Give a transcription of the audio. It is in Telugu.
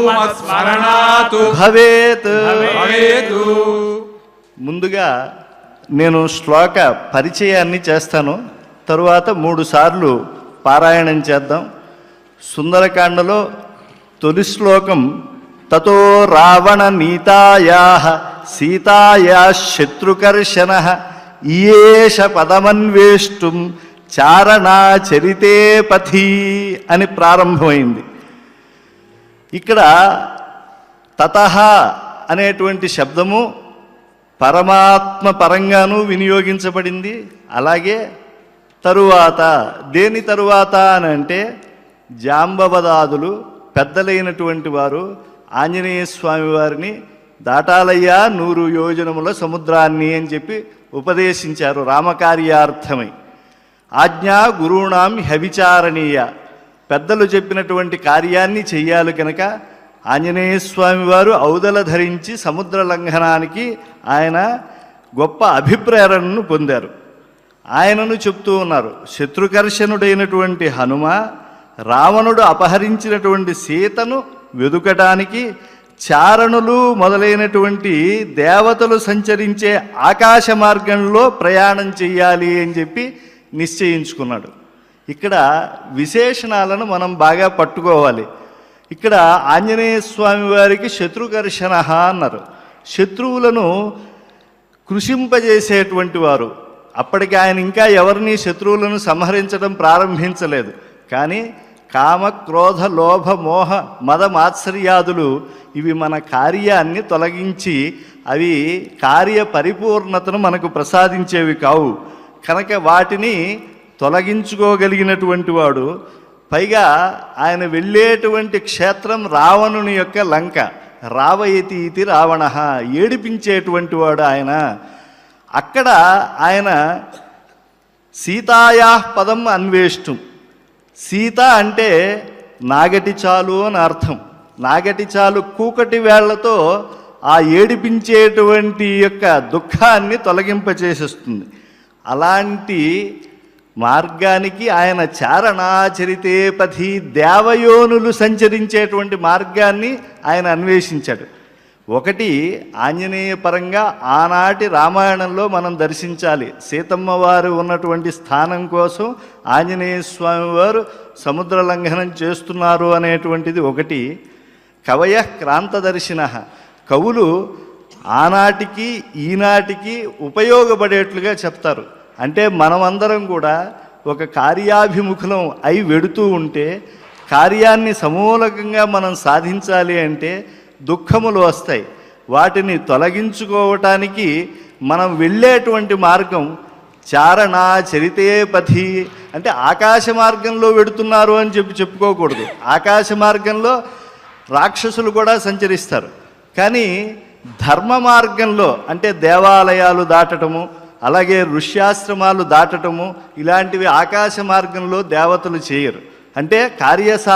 మత్స్మరణాతు భవేత్. భవేతు. ముందుగా నేను శ్లోక పరిచయాన్ని చేస్తాను, తరువాత 3 సార్లు పారాయణం చేద్దాం. సుందరకాండలో తొలి శ్లోకం తతో రావణ నీతాయాః సీతాయాః శత్రుకర్షణః ఈయేష పదమన్వేష్టుం చారణాచరితే పథి అని ప్రారంభమైంది. ఇక్కడ తతః అనేటువంటి శబ్దము పరమాత్మ పరంగాను వినియోగించబడింది. అలాగే తరువాత, దేని తరువాత అని అంటే జాంబవదాదులు పెద్దలైనటువంటి వారు ఆంజనేయ స్వామి వారిని దాటాలయ్యా 100 యోజనముల సముద్రాన్ని అని చెప్పి ఉపదేశించారు రామకార్యార్థమై. ఆజ్ఞా గురూణాం హ్యవిచారణీయ, పెద్దలు చెప్పినటువంటి కార్యాన్ని చెయ్యాలి కనుక ఆంజనేయ స్వామి వారు ఔదల ధరించి సముద్ర లంఘనానికి ఆయన గొప్ప అభిప్రేరణను పొందారు. ఆయనను చెప్తూ ఉన్నారు, శత్రుకర్షణుడైనటువంటి హనుమ రావణుడు అపహరించినటువంటి సీతను వెదుకటానికి చారణులు మొదలైనటువంటి దేవతలు సంచరించే ఆకాశ మార్గంలో ప్రయాణం చెయ్యాలి అని చెప్పి నిశ్చయించుకున్నాడు. ఇక్కడ విశేషణాలను మనం బాగా పట్టుకోవాలి. ఇక్కడ ఆంజనేయ స్వామి వారికి శత్రుకర్షణ అన్నారు. శత్రువులను కృషింపజేసేటువంటి వారు. అప్పటికి ఆయన ఇంకా ఎవరిని శత్రువులను సంహరించడం ప్రారంభించలేదు. కానీ కామ, క్రోధ, లోభ, మోహ, మద, మాత్సర్యాదులు ఇవి మన కార్యాన్ని తొలగించి అవి కార్య పరిపూర్ణతను మనకు ప్రసాదించేవి కావు. కనుక వాటిని తొలగించుకోగలిగినటువంటి వాడు. పైగా ఆయన వెళ్ళేటువంటి క్షేత్రం రావణుని యొక్క లంక. రావయతి ఇది రావణ, ఏడిపించేటువంటి వాడు ఆయన. అక్కడ ఆయన సీతాయా పదం అన్వేష్టం. సీత అంటే నాగటి చాలు అని అర్థం. నాగటి చాలు కూకటి వేళ్లతో ఆ ఏడిపించేటువంటి యొక్క దుఃఖాన్ని తొలగింపచేసేస్తుంది. అలాంటి మార్గానికి ఆయన చారణాచరితే పథి, దేవయోనులు సంచరించేటువంటి మార్గాన్ని ఆయన అన్వేషించాడు. ఒకటి ఆంజనేయ పరంగా ఆనాటి రామాయణంలో మనం దర్శించాలి. సీతమ్మ వారు ఉన్నటువంటి స్థానం కోసం ఆంజనేయ స్వామి వారు సముద్ర లంఘనం చేస్తున్నారు అనేటువంటిది ఒకటి. కవయ క్రాంతదర్శిన, కవులు ఆనాటికి ఈనాటికి ఉపయోగపడేట్లుగా చెప్తారు. అంటే మనమందరం కూడా ఒక కార్యాభిముఖులం అయి వెడుతూ ఉంటే కార్యాన్ని సమూలకంగా మనం సాధించాలి అంటే దుఃఖములు వస్తాయి. వాటిని తొలగించుకోవటానికి మనం వెళ్ళేటువంటి మార్గం చారణాచరితే పథి. అంటే ఆకాశ మార్గంలో వెడుతున్నారు అని చెప్పుకోకూడదు. ఆకాశ మార్గంలో రాక్షసులు కూడా సంచరిస్తారు. కానీ ధర్మ మార్గంలో అంటే దేవాలయాలు దాటటము, అలాగే ఋష్యాశ్రమాలు దాటటము, ఇలాంటివి ఆకాశ మార్గంలో దేవతలు చేయరు. అంటే